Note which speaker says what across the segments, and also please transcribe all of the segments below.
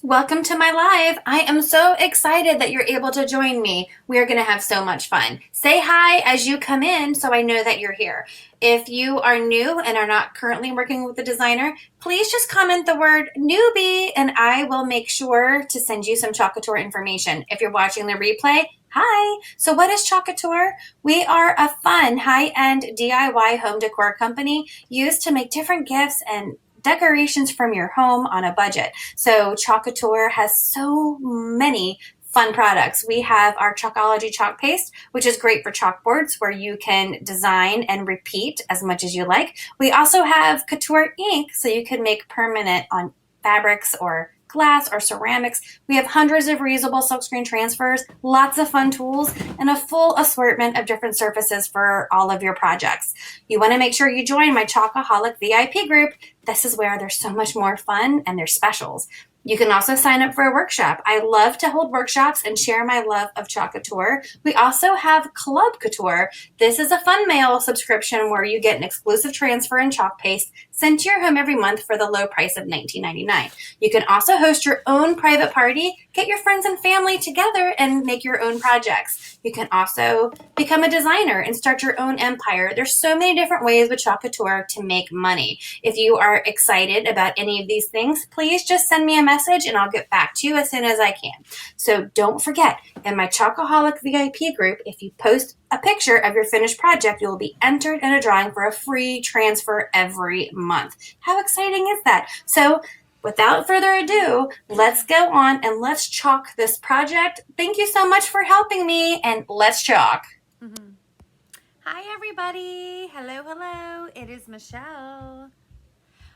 Speaker 1: Welcome to my live. I am so excited that you're able to join me. We are going to have so much fun. Say hi as you come in so I know that you're here. If you are new and are not currently working with a designer, please just comment the word newbie and I will make sure to send you some Chalk Couture information. If you're watching the replay, hi. So what is Chalk Couture? We are a fun high-end DIY home decor company used to make different gifts and decorations from your home on a budget. So Chalk Couture has so many fun products. We have our Chalkology chalk paste, which is great for chalkboards where you can design and repeat as much as you like. We also have Couture ink, so you can make permanent on fabrics or glass or ceramics. We have hundreds of reusable silkscreen transfers, lots of fun tools, and a full assortment of different surfaces for all of your projects. You want to make sure you join my Chalkaholic VIP group. This is where there's so much more fun and there's specials. You can also sign up for a workshop. I love to hold workshops and share my love of Chalk Couture. We also have Club Couture. This is a fun mail subscription where you get an exclusive transfer and chalk paste sent to your home every month for the low price of $19.99. You can also host your own private party, get your friends and family together and make your own projects. You can also become a designer and start your own empire. There's so many different ways with Chalk Couture to make money. If you are excited about any of these things, please just send me a message and I'll get back to you as soon as I can. So don't forget, in my Chalkaholic VIP group, if you post a picture of your finished project, you will be entered in a drawing for a free transfer every month. How exciting is that? So without further ado, let's go on and let's chalk this project. Thank you so much for helping me, and let's chalk.
Speaker 2: Hi everybody, hello, it is Michelle.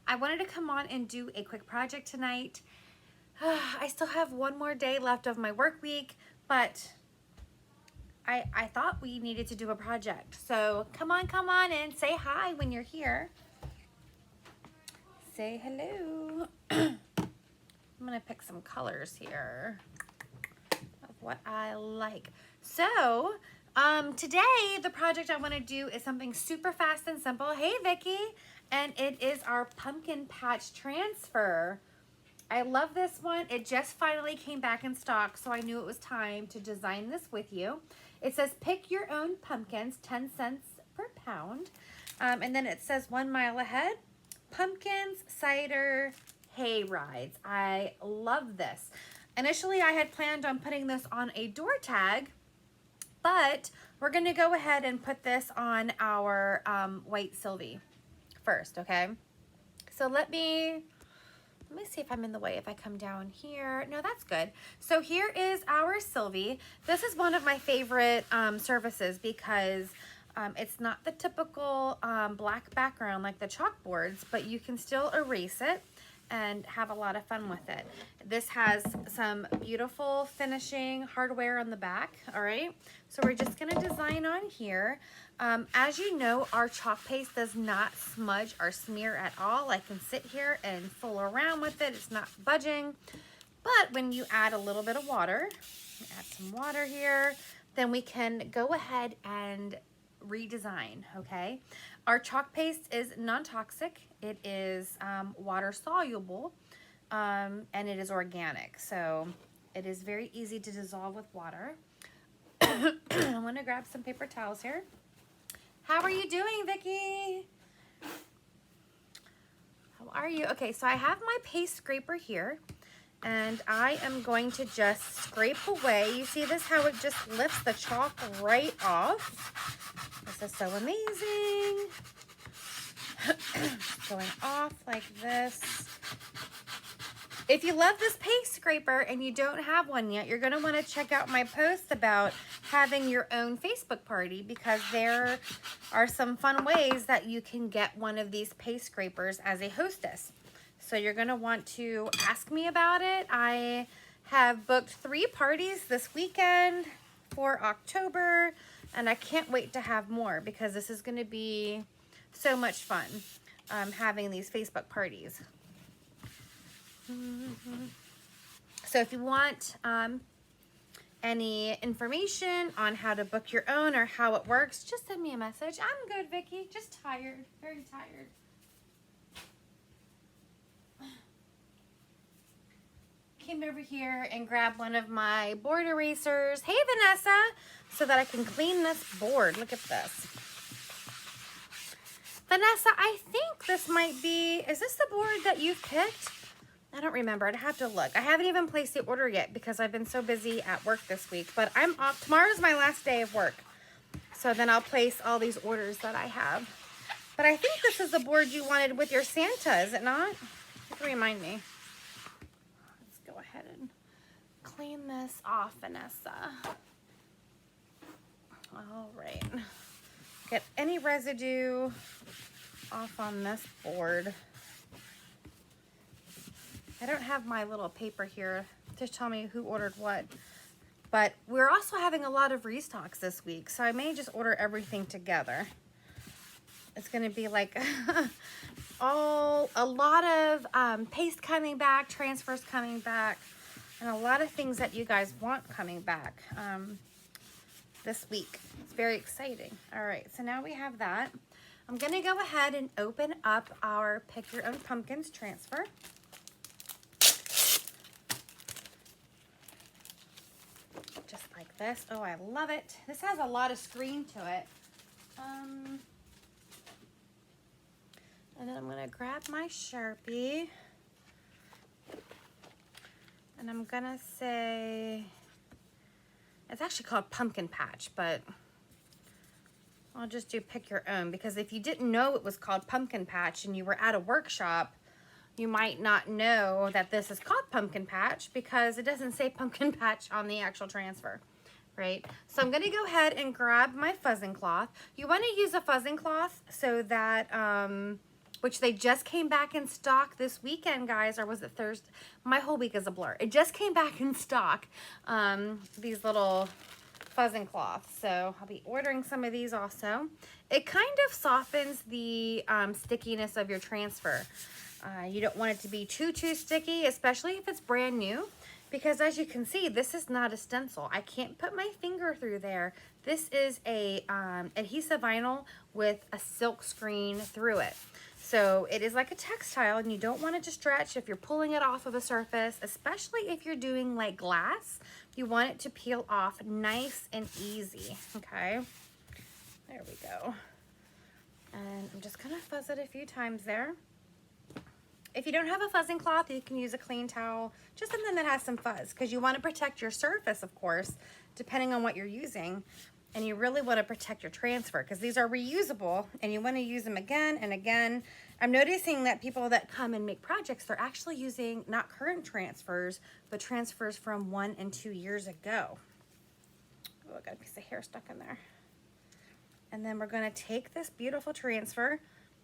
Speaker 2: I wanted to come on and do a quick project tonight. I still have one more day left of my work week, but I thought we needed to do a project. So come on and say hi when you're here. Say hello. I'm gonna pick some colors here of what I like. So today the project I want to do is something super fast and simple. Hey Vicki, and it is our pumpkin patch transfer. I love this one. It just finally came back in stock, so I knew it was time to design this with you. It says pick your own pumpkins, 10 cents per pound. And then it says 1 mile ahead, pumpkins, cider, hay rides. I love this. Initially, I had planned on putting this on a door tag, but we're gonna go ahead and put this on our white Sylvie first, okay? So let me see if I'm in the way. If I come down here, no, that's good. So here is our Sylvie. This is one of my favorite surfaces because it's not the typical black background like the chalkboards, but you can still erase it and have a lot of fun with it. This has some beautiful finishing hardware on the back, all right? So we're just gonna design on here. As you know, our chalk paste does not smudge or smear at all. I can sit here and fool around with it. It's not budging. But when you add a little bit of water, add some water here, then we can go ahead and redesign, okay? Our chalk paste is non-toxic. It is water soluble and it is organic. So it is very easy to dissolve with water. I want to grab some paper towels here. How are you doing, Vicki? How are you? Okay, so I have my paste scraper here, and I am going to just scrape away. You see this, how it just lifts the chalk right off? This is so amazing. Going off like this. If you love this paste scraper and you don't have one yet, you're going to want to check out my post about having your own Facebook party, because there are some fun ways that you can get one of these paste scrapers as a hostess. So you're going to want to ask me about it. I have booked 3 parties this weekend for October, and I can't wait to have more because this is going to be so much fun having these Facebook parties. So if you want any information on how to book your own or how it works, just send me a message. I'm good, Vicki. Just tired. Very tired. came over here and grabbed one of my board erasers. Hey, Vanessa, so that I can clean this board. Look at this. Vanessa, I think this might be, is this the board that you've picked? I don't remember. I'd have to look. I haven't even placed the order yet because I've been so busy at work this week, but I'm off. Tomorrow's my last day of work. So then I'll place all these orders that I have. But I think this is the board you wanted with your Santa, is it not? You can remind me. Let's go ahead and clean this off, Vanessa. All right. Get any residue off on this board. I don't have my little paper here to tell me who ordered what, but we're also having a lot of restocks this week, so I may just order everything together. It's going to be like a lot of paste coming back, transfers coming back, and a lot of things that you guys want coming back this week. It's very exciting. All right, so now we have that. I'm going to go ahead and open up our Pick Your Own Pumpkins transfer. Just like this. Oh, I love it. This has a lot of screen to it. And then I'm going to grab my Sharpie. And I'm going to say, it's actually called Pumpkin Patch, but I'll just do Pick Your Own, because if you didn't know it was called Pumpkin Patch and you were at a workshop, you might not know that this is called Pumpkin Patch because it doesn't say Pumpkin Patch on the actual transfer, right? So I'm going to go ahead and grab my fuzzing cloth. You want to use a fuzzing cloth so that, which they just came back in stock this weekend, guys, or was it Thursday? My whole week is a blur. It just came back in stock, these little fuzzing cloths. So I'll be ordering some of these also. It kind of softens the stickiness of your transfer. You don't want it to be too sticky, especially if it's brand new, because as you can see, this is not a stencil. I can't put my finger through there. This is a adhesive vinyl with a silk screen through it. So it is like a textile, and you don't want it to stretch if you're pulling it off of a surface, especially if you're doing like glass. You want it to peel off nice and easy, okay? There we go. And I'm just gonna fuzz it a few times there. If you don't have a fuzzing cloth, you can use a clean towel, just something that has some fuzz, because you want to protect your surface, of course, depending on what you're using. And you really want to protect your transfer, because these are reusable and you want to use them again and again. I'm noticing that people that come and make projects, they're actually using not current transfers, but transfers from 1 and 2 years ago. Oh, I got a piece of hair stuck in there. And then we're going to take this beautiful transfer,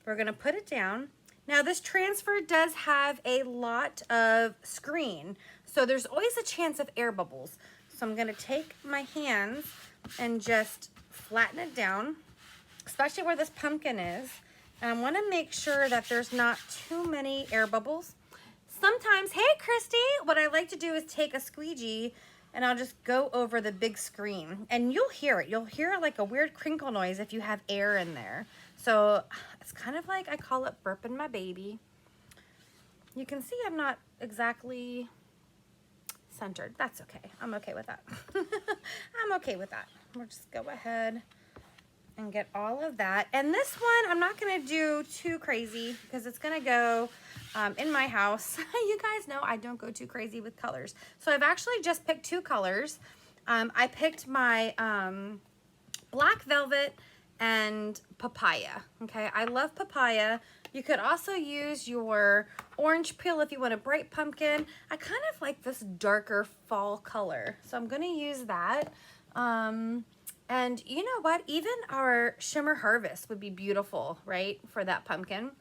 Speaker 2: we're going to put it down. Now this transfer does have a lot of screen, so there's always a chance of air bubbles. So I'm going to take my hands and just flatten it down, especially where this pumpkin is. And I want to make sure that there's not too many air bubbles. Sometimes, hey Christy, what I like to do is take a squeegee and I'll just go over the big screen, and you'll hear it. You'll hear like a weird crinkle noise if you have air in there. So it's kind of like, I call it burping my baby. You can see I'm not exactly centered. That's okay. I'm okay with that. I'm okay with that. We'll just go ahead and get all of that. And this one, I'm not going to do too crazy because it's going to go in my house. You guys know I don't go too crazy with colors. So I've actually just picked 2 colors. I picked my black velvet and papaya. Okay, I love papaya. You could also use your orange peel if you want a bright pumpkin. I kind of like this darker fall color, so I'm going to use that. And you know what? Even our Shimmer Harvest would be beautiful, right, for that pumpkin.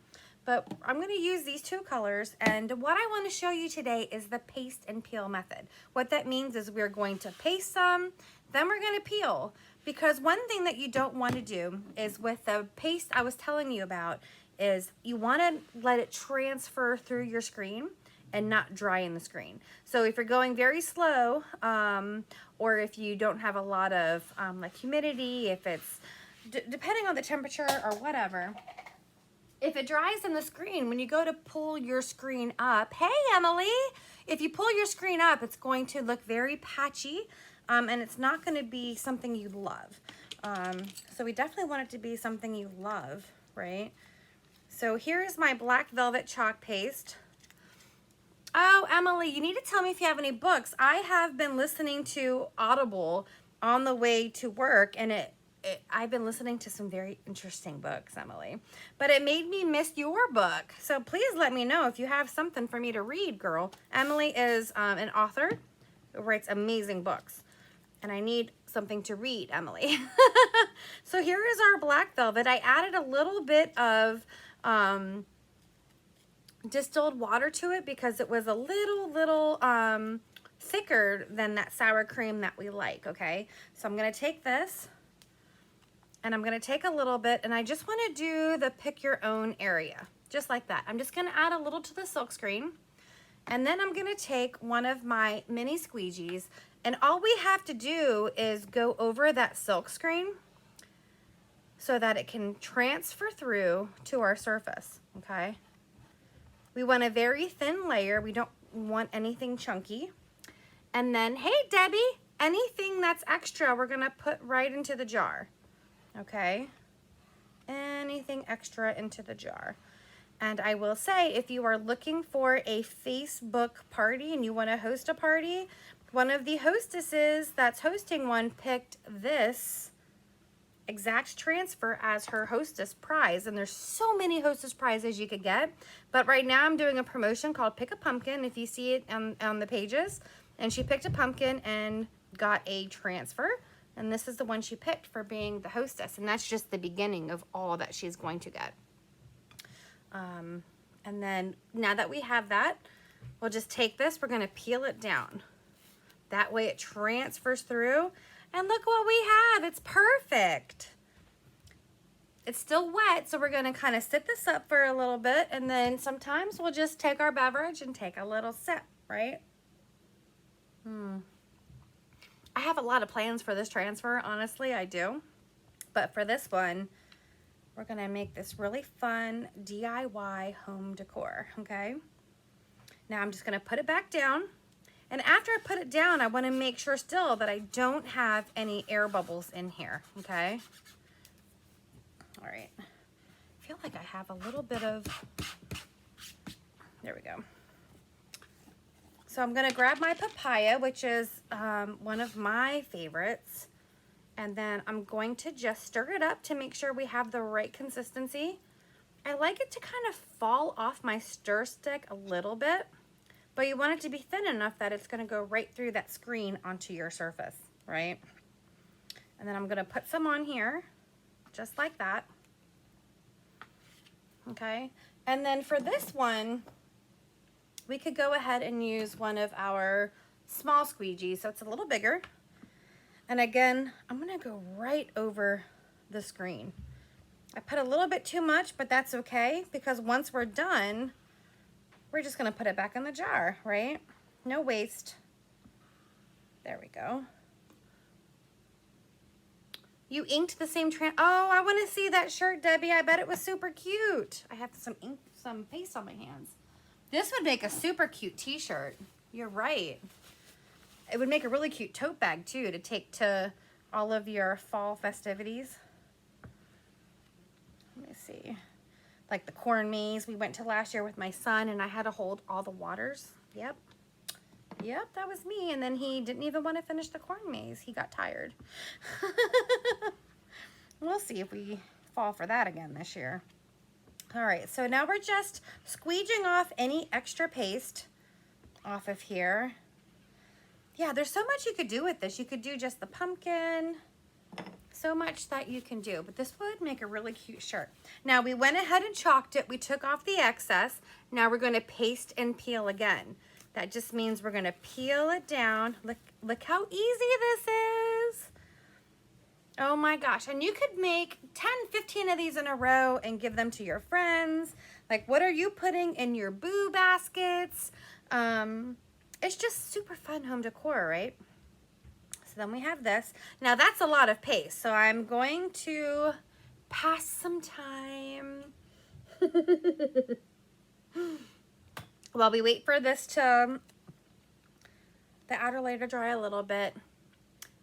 Speaker 2: But I'm going to use these 2 colors, and what I want to show you today is the paste and peel method. What that means is we're going to paste some, then we're going to peel. Because one thing that you don't want to do is with the paste I was telling you about is you want to let it transfer through your screen and not dry in the screen. So if you're going very slow, or if you don't have a lot of like humidity, if it's depending on the temperature or whatever, if it dries in the screen, when you go to pull your screen up, hey Emily, if you pull your screen up, it's going to look very patchy, and it's not going to be something you love. So we definitely want it to be something you love, right? So here is my black velvet chalk paste. Oh, Emily, you need to tell me if you have any books. I have been listening to Audible on the way to work, and I've been listening to some very interesting books, Emily. But it made me miss your book. So please let me know if you have something for me to read, girl. Emily is an author who writes amazing books. And I need something to read, Emily. So here is our black velvet. I added a little bit of distilled water to it because it was a little thicker than that sour cream that we like, okay? So I'm gonna take this and I'm gonna take a little bit, and I just wanna do the pick your own area, just like that. I'm just gonna add a little to the silk screen, and then I'm gonna take one of my mini squeegees, and all we have to do is go over that silk screen so that it can transfer through to our surface, okay? We want a very thin layer. We don't want anything chunky. And then, hey, Debbie, anything that's extra, we're gonna put right into the jar, okay? Anything extra into the jar. And I will say, if you are looking for a Facebook party and you wanna host a party, one of the hostesses that's hosting one picked this exact transfer as her hostess prize, and there's so many hostess prizes you could get, but right now I'm doing a promotion called Pick a Pumpkin, if you see it on the pages, and she picked a pumpkin and got a transfer, and this is the one she picked for being the hostess, and that's just the beginning of all that she's going to get. And then now that we have that, we'll just take this, we're going to peel it down, that way it transfers through. And look what we have, it's perfect. It's still wet, so we're gonna kind of sit this up for a little bit, and then sometimes we'll just take our beverage and take a little sip, right? I have a lot of plans for this transfer, honestly, I do. But for this one, we're gonna make this really fun DIY home decor, okay? Now I'm just gonna put it back down. And after I put it down, I want to make sure still that I don't have any air bubbles in here, okay? All right. I feel like I have a little bit of, there we go. So I'm going to grab my papaya, which is one of my favorites. And then I'm going to just stir it up to make sure we have the right consistency. I like it to kind of fall off my stir stick a little bit. But you want it to be thin enough that it's gonna go right through that screen onto your surface, right? And then I'm gonna put some on here, just like that. Okay, and then for this one, we could go ahead and use one of our small squeegees, so it's a little bigger. And again, I'm gonna go right over the screen. I put a little bit too much, but that's okay, because once we're done, we're just gonna put it back in the jar, right? No waste. There we go. You inked the same oh, I wanna see that shirt, Debbie. I bet it was super cute. I have some ink, some paste on my hands. This would make a super cute t-shirt. You're right. It would make a really cute tote bag too to take to all of your fall festivities. Let me see. Like the corn maze we went to last year with my son, and I had to hold all the waters. Yep, that was me. And then he didn't even want to finish the corn maze. He got tired. We'll see if we fall for that again this year. All right, so now we're just squeegeeing off any extra paste off of here. Yeah, there's so much you could do with this. You could do just the pumpkin. So much that you can do, but this would make a really cute shirt. Now we went ahead and chalked it. We took off the excess. Now we're going to paste and peel again. That just means we're going to peel it down. Look how easy this is. Oh my gosh. And you could make 10, 15 of these in a row and give them to your friends. Like, what are you putting in your boo baskets? It's just super fun home decor, right? So then we have this. Now that's a lot of paste, so I'm going to pass some time while we wait for this to the outer layer to dry a little bit.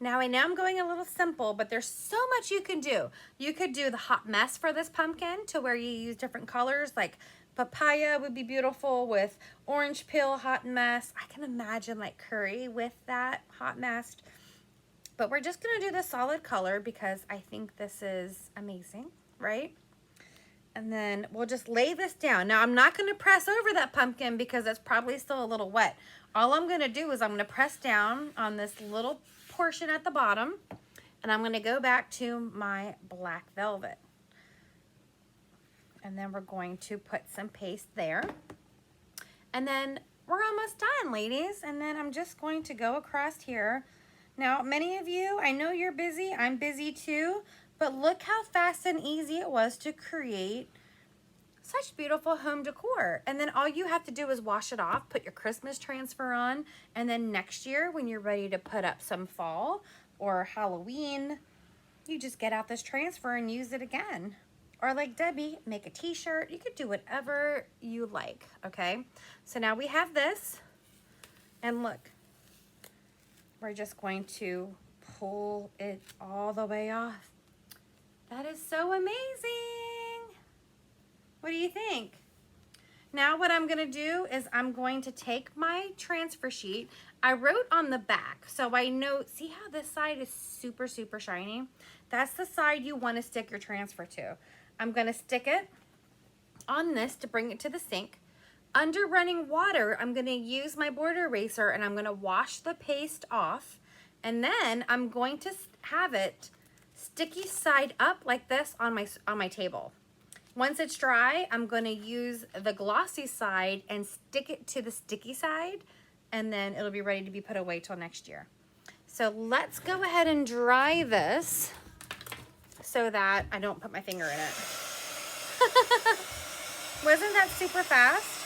Speaker 2: Now I know I'm going a little simple, but there's so much you can do. You could do the hot mess for this pumpkin to where you use different colors, like papaya would be beautiful with orange peel hot mess. I can imagine like curry with that hot mess. But we're just gonna do the solid color because I think this is amazing, right? And then we'll just lay this down. Now I'm not gonna press over that pumpkin because it's probably still a little wet. All I'm gonna do is I'm gonna press down on this little portion at the bottom, and I'm gonna go back to my black velvet. And then we're going to put some paste there. And then we're almost done, ladies. And then I'm just going to go across here. Now, many of you, I know you're busy, I'm busy too, but look how fast and easy it was to create such beautiful home decor. And then all you have to do is wash it off, put your Christmas transfer on, and then next year when you're ready to put up some fall or Halloween, you just get out this transfer and use it again. Or like Debbie, make a t-shirt. You could do whatever you like, okay? So now we have this, and look, we're just going to pull it all the way off. That is so amazing. What do you think? Now what I'm gonna do is I'm going to take my transfer sheet. I wrote on the back, so I know, see how this side is super, super shiny? That's the side you wanna stick your transfer to. I'm gonna stick it on this to bring it to the sink. Under running water, I'm gonna use my border eraser and I'm gonna wash the paste off. And then I'm going to have it sticky side up like this on my table. Once it's dry, I'm gonna use the glossy side and stick it to the sticky side, and then it'll be ready to be put away till next year. So let's go ahead and dry this so that I don't put my finger in it. Wasn't that super fast?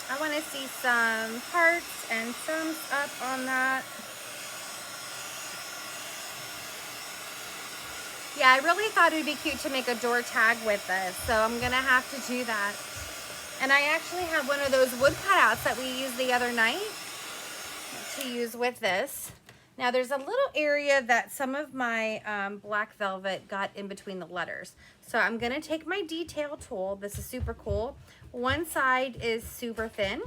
Speaker 2: I want to see some hearts and thumbs up on that. Yeah, I really thought it would be cute to make a door tag with this, so I'm going to have to do that. And I actually have one of those wood cutouts that we used the other night to use with this. Now there's a little area that some of my black velvet got in between the letters. So I'm gonna take my detail tool. This is super cool. One side is super thin,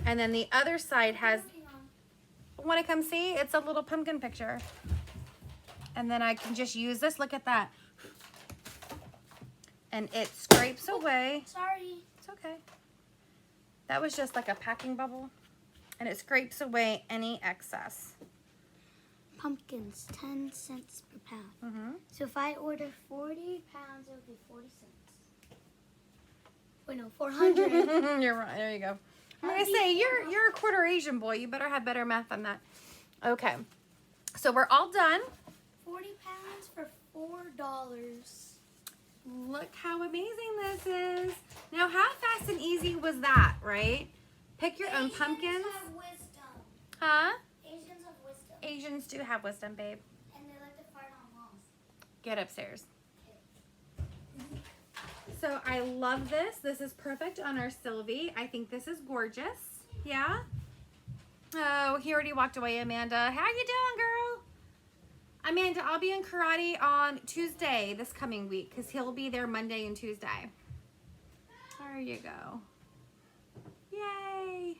Speaker 2: and then the other side has, wanna come see? It's a little pumpkin picture. And then I can just use this, look at that. And it scrapes away.
Speaker 3: Sorry.
Speaker 2: It's okay. That was just like a packing bubble. And it scrapes away any excess.
Speaker 3: Pumpkins, 10 cents per pound.
Speaker 2: Mm-hmm.
Speaker 3: So if I order 40 pounds, it would be 40 cents. Wait, no, 400.
Speaker 2: You're right. There you go. I'm gonna say you're a quarter Asian boy. You better have better math than that. Okay. So we're all done.
Speaker 3: 40 pounds for $4.
Speaker 2: Look how amazing this is. Now, how fast and easy was that, right? Pick your own pumpkins.
Speaker 3: Asians have wisdom.
Speaker 2: Huh?
Speaker 3: Asians have wisdom.
Speaker 2: Asians do have wisdom, babe.
Speaker 3: And they like to fart on walls.
Speaker 2: Get upstairs. So I love this. This is perfect on our Sylvie. I think this is gorgeous. Yeah? Oh, he already walked away, Amanda. How you doing, girl? Amanda, I'll be in karate on Tuesday this coming week because he'll be there Monday and Tuesday. There you go. Yay.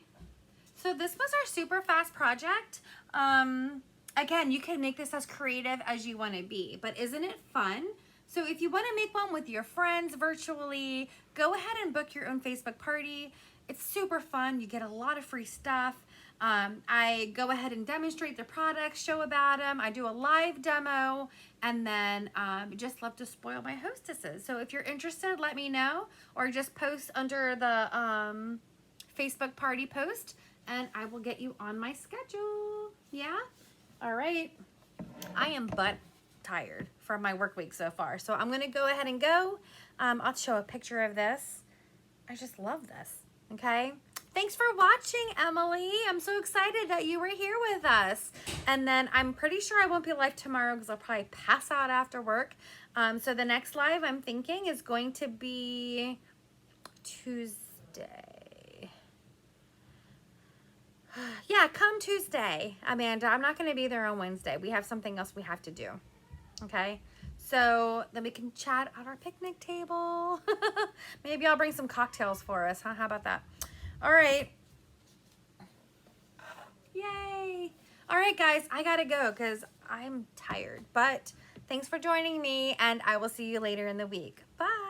Speaker 2: So this was our super fast project. Again, you can make this as creative as you want to be, but isn't it fun? So if you want to make one with your friends virtually, go ahead and book your own Facebook party. It's super fun. You get a lot of free stuff. I go ahead and demonstrate the products, show about them. I do a live demo, and then just love to spoil my hostesses. So if you're interested, let me know, or just post under the Facebook party post, and I will get you on my schedule. Yeah? All right. I am butt tired from my work week so far, so I'm going to go ahead and go. I'll show a picture of this. I just love this. Okay? thanks for watching, Emily. I'm so excited that you were here with us. And then I'm pretty sure I won't be live tomorrow because I'll probably pass out after work. So the next live I'm thinking is going to be Tuesday. Yeah, come Tuesday, Amanda. I'm not going to be there on Wednesday. We have something else we have to do. Okay? So then we can chat at our picnic table. Maybe I'll bring some cocktails for us, huh? How about that? All right. Yay. All right, guys, I gotta go because I'm tired. But thanks for joining me, and I will see you later in the week. Bye.